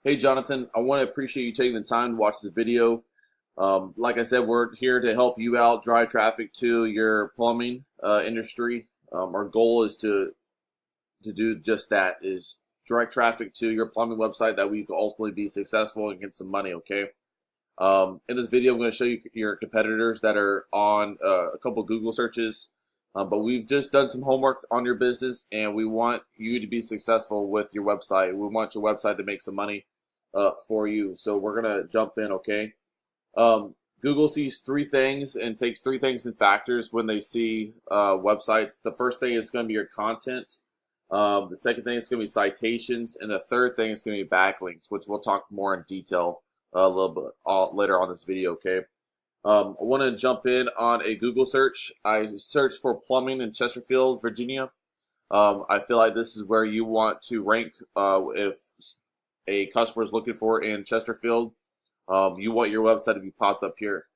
Hey Jonathan, I want to appreciate you taking the time to watch this video. Like I said, we're here to help you out, drive traffic to your plumbing industry. Our goal is to do just that, is direct traffic to your plumbing website that we can ultimately be successful and get some money, okay? In this video, I'm going to show you your competitors that are on a couple Google searches. But we've just done some homework on your business, and we want you to be successful with your website. We want your website to make some money for you. So we're going to jump in, okay? Google sees three things and takes three things in factors when they see websites. The first thing is going to be your content. The second thing is going to be citations. And the third thing is going to be backlinks, which we'll talk more in detail a little bit later on this video, okay? I want to jump in on a Google search. I searched for plumbing in Chesterfield, Virginia. I feel like this is where you want to rank if a customer is looking for in Chesterfield. You want your website to be popped up here.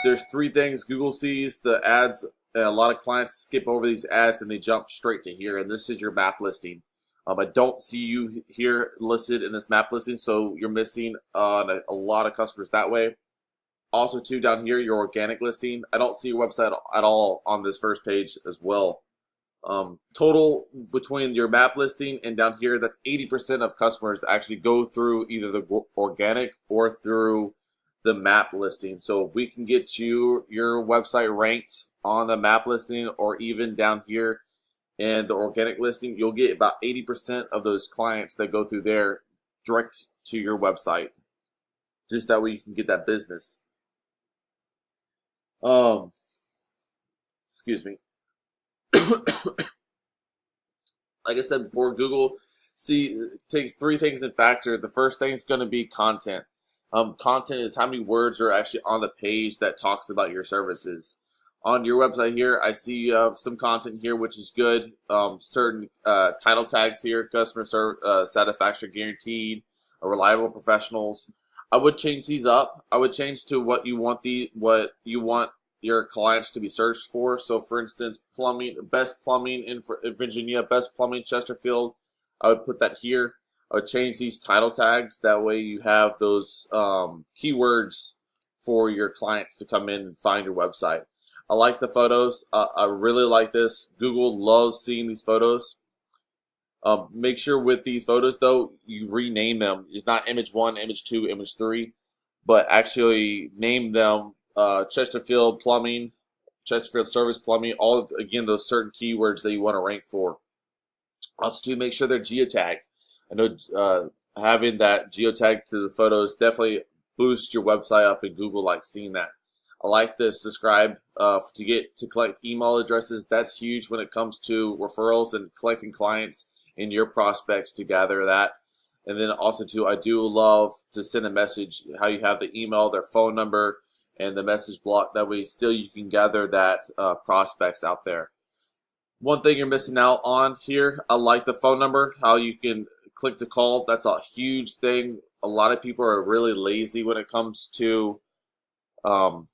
There's three things Google sees. The ads, a lot of clients skip over these ads and they jump straight to here, and this is your map listing. I don't see you here listed in this map listing, so you're missing on a lot of customers that way. Also, too, down here, your organic listing. I don't see your website at all on this first page as well. Total between your map listing and down here, that's 80% of customers actually go through either the organic or through the map listing. So if we can get your website ranked on the map listing or even down here in the organic listing, you'll get about 80% of those clients that go through there direct to your website. Just that way you can get that business. Excuse me. Like I said before, Google takes three things in factor. The first thing is going to be content. Content is how many words are actually on the page that talks about your services. On your website here, I see you have some content here, which is good. Certain title tags here: customer satisfaction guaranteed, reliable professionals. I would change these up. I would change to what you want your clients to be searched for. So, for instance, plumbing, best plumbing in Virginia, best plumbing Chesterfield. I would put that here. I would change these title tags. That way, you have those keywords for your clients to come in and find your website. I like the photos. I really like this. Google loves seeing these photos. Make sure with these photos, though, you rename them. It's not image 1, image 2, image 3, but actually name them Chesterfield Plumbing, Chesterfield Service Plumbing, all, again, those certain keywords that you want to rank for. Also, to make sure they're geotagged. I know having that geotag to the photos definitely boosts your website up, and Google likes seeing that. I like this. Subscribe to collect email addresses. That's huge when it comes to referrals and collecting clients in your prospects to gather that. And then also too, I do love to send a message, how you have the email, their phone number, and the message block. That way still you can gather that prospects out there. One thing you're missing out on here, I like the phone number, how you can click to call. That's a huge thing. A lot of people are really lazy when it comes to writing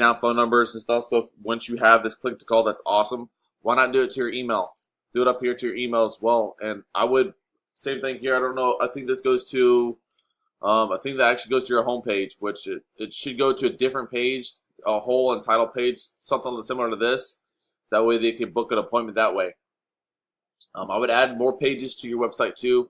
out phone numbers and stuff. So once you have this click to call, that's awesome. Why not do it to your email? Do it up here to your email as well. And I would, same thing here. I don't know. I think this goes to, I think that actually goes to your home page, which it should go to a different page, a whole and title page, something similar to this. That way they can book an appointment that way. I would add more pages to your website too.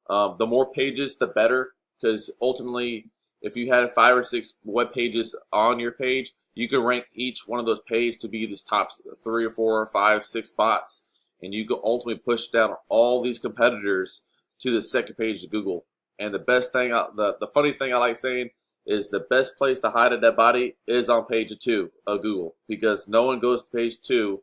The more pages, the better, because ultimately, if you had 5 or 6 web pages on your page, you can rank each one of those pages to be these top 3 or 4 or 5, 6 spots. And you can ultimately push down all these competitors to the second page of Google. And the best thing, the funny thing I like saying is the best place to hide a dead body is on page 2 of Google, because no one goes to page 2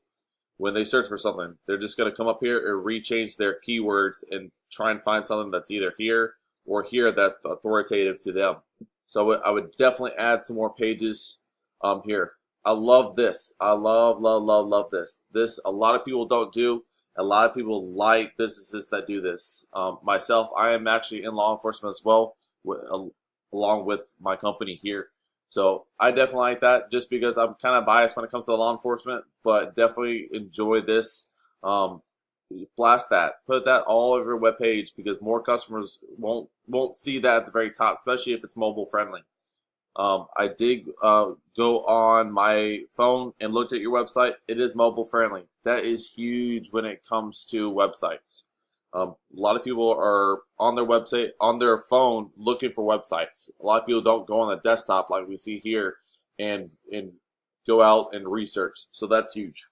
when they search for something. They're just going to come up here and rechange their keywords and try and find something that's either here or here that's authoritative to them. So I would definitely add some more pages here. I love this. I love this. This, a lot of people don't do. A lot of people like businesses that do this. Myself, I am actually in law enforcement as well, along with my company here. So I definitely like that, just because I'm kind of biased when it comes to law enforcement, but definitely enjoy this. blast that, put that all over your web page, because more customers won't see that at the very top, especially if it's mobile friendly. I did go on my phone and looked at your website. It is mobile friendly. That is huge when it comes to websites. A lot of people are on their website, on their phone, looking for websites. A lot of people don't go on the desktop like we see here and go out and research. So that's huge.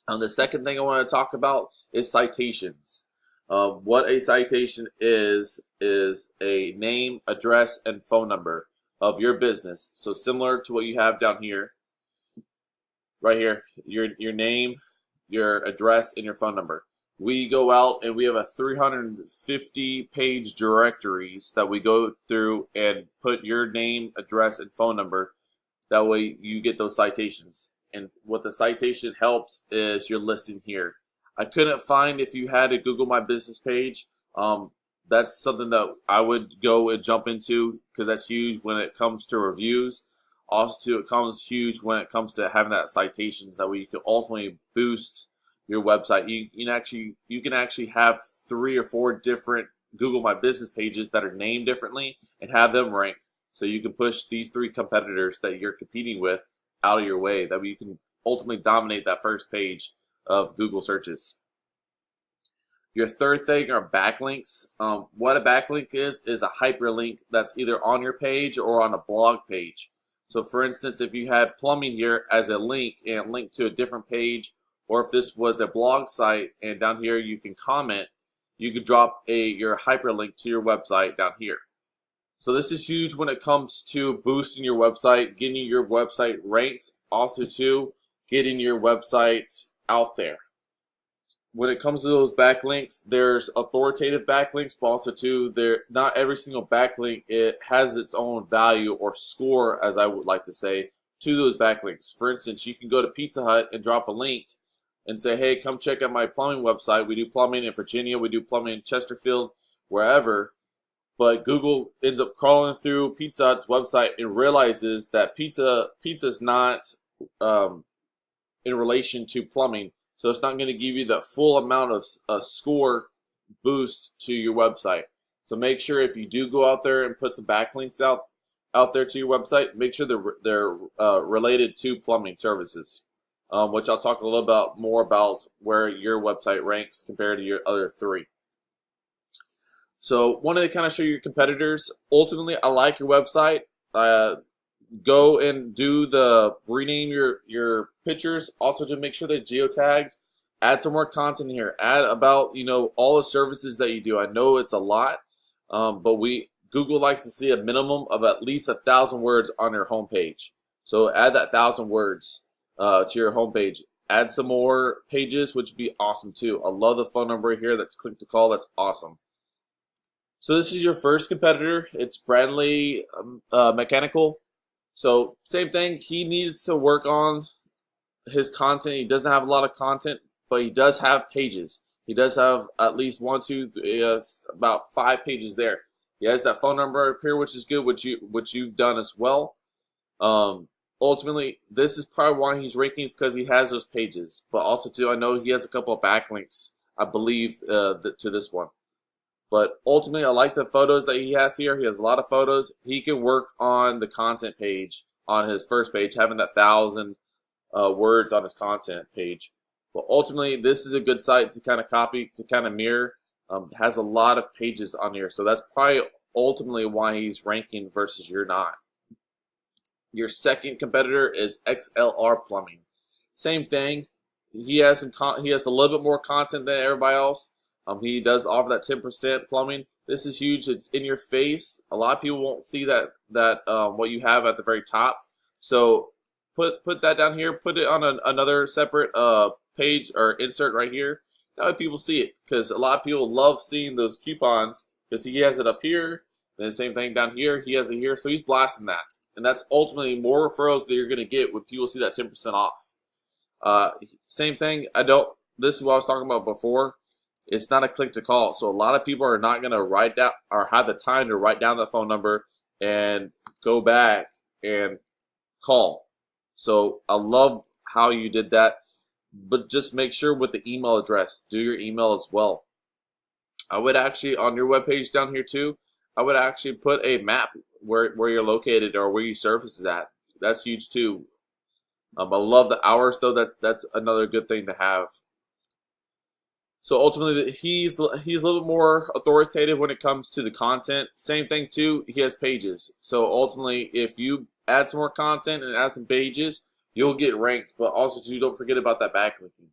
The second thing I want to talk about is citations. What a citation is a name, address, and phone number of your business. So similar to what you have down here, right here, your name, your address, and your phone number. We go out and we have a 350 page directories that we go through and put your name, address, and phone number. That way you get those citations. And what the citation helps is your listing here. I couldn't find if you had a Google My Business page. That's something that I would go and jump into, because that's huge when it comes to reviews. Also, it comes huge when it comes to having that citations. That way you can ultimately boost your website. You can actually have 3 or 4 different Google My Business pages that are named differently and have them ranked. So you can push these 3 competitors that you're competing with out of your way. That way you can ultimately dominate that first page of Google searches. Your third thing are backlinks. What a backlink is a hyperlink that's either on your page or on a blog page. So for instance, if you had plumbing here as a link and link to a different page, or if this was a blog site and down here you can comment, you could drop your hyperlink to your website down here. So this is huge when it comes to boosting your website, getting your website ranked, also to getting your website out there. When it comes to those backlinks, there's authoritative backlinks, but also too, not every single backlink, it has its own value or score, as I would like to say, to those backlinks. For instance, you can go to Pizza Hut and drop a link and say, hey, come check out my plumbing website. We do plumbing in Virginia, we do plumbing in Chesterfield, wherever. But Google ends up crawling through Pizza Hut's website and realizes that pizza is not in relation to plumbing. So it's not going to give you the full amount of score boost to your website. So make sure if you do go out there and put some backlinks out there to your website, make sure they're related to plumbing services, which I'll talk a little bit more about where your website ranks compared to your other 3. So wanted to kind of show you your competitors. Ultimately, I like your website. Go and rename your pictures. Also, to make sure they're geotagged. Add some more content here. Add about all the services that you do. I know it's a lot, but Google likes to see a minimum of at least 1,000 words on your homepage. So add that 1,000 words to your homepage. Add some more pages, which would be awesome too. I love the phone number here. That's click to call. That's awesome. So this is your first competitor. It's Bradley Mechanical. So same thing. He needs to work on his content. He doesn't have a lot of content, but he does have pages. He does have at least 1, 2, about 5 pages there. He has that phone number up here, which is good, which you've done as well. Ultimately, this is probably why he's ranking, is because he has those pages. But also too, I know he has a couple of backlinks, I believe, to this one. But ultimately, I like the photos that he has here. He has a lot of photos. He can work on the content page on his first page, having that 1,000 words on his content page. But ultimately, this is a good site to kind of copy, to kind of mirror. Has a lot of pages on here. So that's probably ultimately why he's ranking versus you're not. Your second competitor is XLR Plumbing. Same thing. He has a little bit more content than everybody else. He does offer that 10% plumbing. This is huge. It's in your face. A lot of people won't see that what you have at the very top. So put that down here. Put it on another separate page or insert right here. That way people see it, because a lot of people love seeing those coupons, because he has it up here. Then the same thing down here. He has it here. So he's blasting that. And that's ultimately more referrals that you're going to get when people see that 10% off. Same thing. This is what I was talking about before. It's not a click to call. So a lot of people are not going to write down or have the time to write down the phone number and go back and call. So I love how you did that. but just make sure with the email address, do your email as well. I would actually, on your webpage down here too, I would actually put a map where you're located or where your service is at. That's huge too. I love the hours though. That's another good thing to have. So ultimately, he's a little bit more authoritative when it comes to the content. Same thing too. He has pages. So ultimately, if you add some more content and add some pages, you'll get ranked. But also, too, don't forget about that backlinking.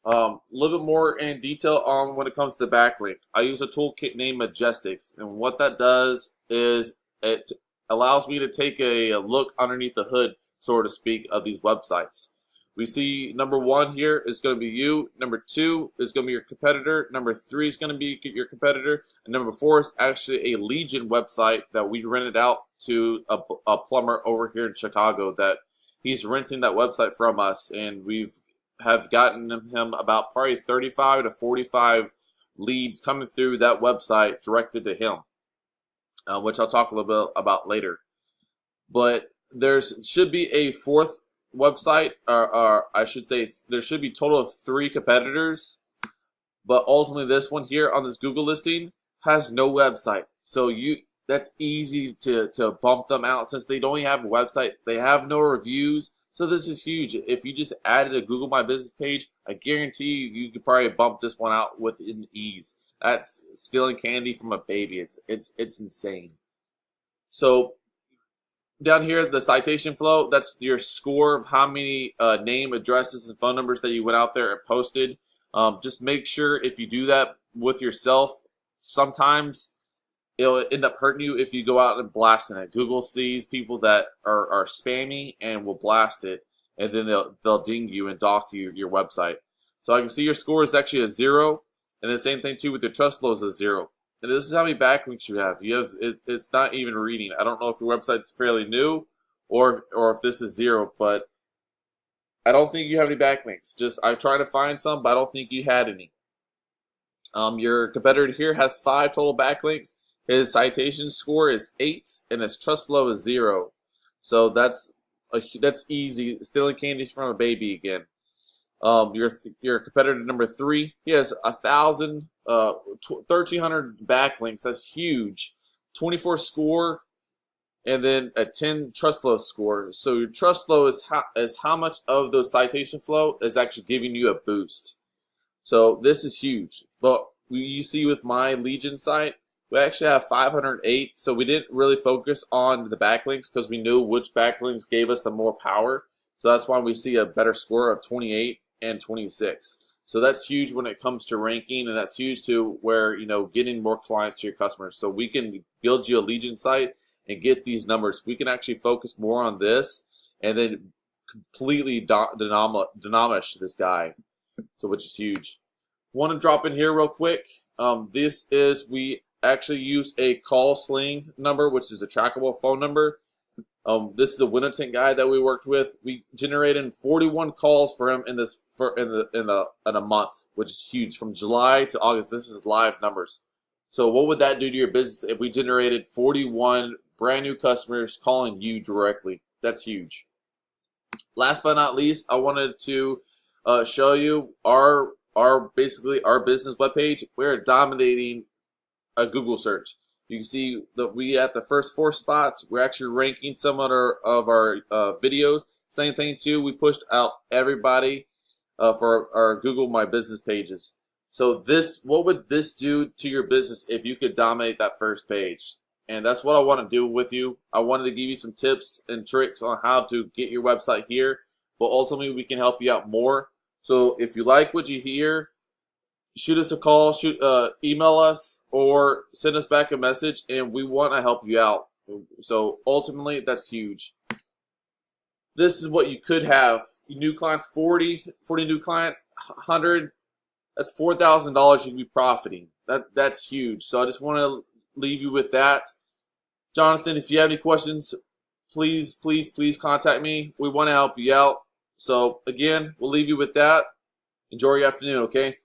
A little bit more in detail on when it comes to the backlink. I use a toolkit named Majestics, and what that does is it allows me to take a look underneath the hood, so to speak, of these websites. We see number 1 here is going to be you. Number 2 is going to be your competitor. Number 3 is going to be your competitor. And number 4 is actually a Legion website that we rented out to a plumber over here in Chicago that he's renting that website from us. And have gotten him about probably 35 to 45 leads coming through that website directed to him, which I'll talk a little bit about later. But there should be a 4th website, or I should say there should be a total of 3 competitors, but ultimately this one here on this Google listing has no website. So that's easy to bump them out since they don't even have a website. They have no reviews. So this is huge. If you just added a Google My Business page, I guarantee you could probably bump this one out within ease. That's stealing candy from a baby. It's insane. So down here, the citation flow, that's your score of how many name, addresses, and phone numbers that you went out there and posted. Just make sure if you do that with yourself, sometimes it'll end up hurting you if you go out and blasting it. Google sees people that are spammy and will blast it, and then they'll ding you and dock your website. So I can see your score is actually a 0, and the same thing too with your trust flow is a 0. And this is how many backlinks you have. It's not even reading. I don't know if your website's fairly new or if this is 0, but I don't think you have any backlinks. I tried to find some, but I don't think you had any. Your competitor here has 5 total backlinks. His citation score is 8, and his trust flow is 0. So that's easy. Stealing candy from a baby again. Your competitor number 3, he has 1,300 backlinks. That's huge. 24 score, and then a 10 trust flow score. So your trust flow is how much of those citation flow is actually giving you a boost. So this is huge. But you see with my Legion site, we actually have 508, so we didn't really focus on the backlinks because we knew which backlinks gave us the more power. So that's why we see a better score of 28 and 26. So that's huge when it comes to ranking, and that's huge to where, getting more clients to your customers. So we can build you a Legion site and get these numbers. We can actually focus more on this and then completely demolish this guy, so which is huge. Want to drop in here real quick. We actually use a call sling number, which is a trackable phone number. This is a Winnington guy that we worked with. We generated 41 calls for him in a month, which is huge. From July to August, this is live numbers. So what would that do to your business if we generated 41 brand new customers calling you directly? That's huge. Last but not least, I wanted to show you our business webpage. We're dominating a Google search. You can see that we at the first 4 spots. We're actually ranking some of our videos. Same thing too. We pushed out everybody for our Google My Business pages. So what would this do to your business if you could dominate that first page? And that's what I want to do with you. I wanted to give you some tips and tricks on how to get your website here, but ultimately we can help you out more. So if you like what you hear, shoot us a call, email us, or send us back a message, and we want to help you out. So ultimately, that's huge. This is what you could have. New clients, 40 new clients, 100. That's $4,000 you could be profiting. That's huge. So I just want to leave you with that. Jonathan, if you have any questions, please contact me. We want to help you out. So again, we'll leave you with that. Enjoy your afternoon, okay?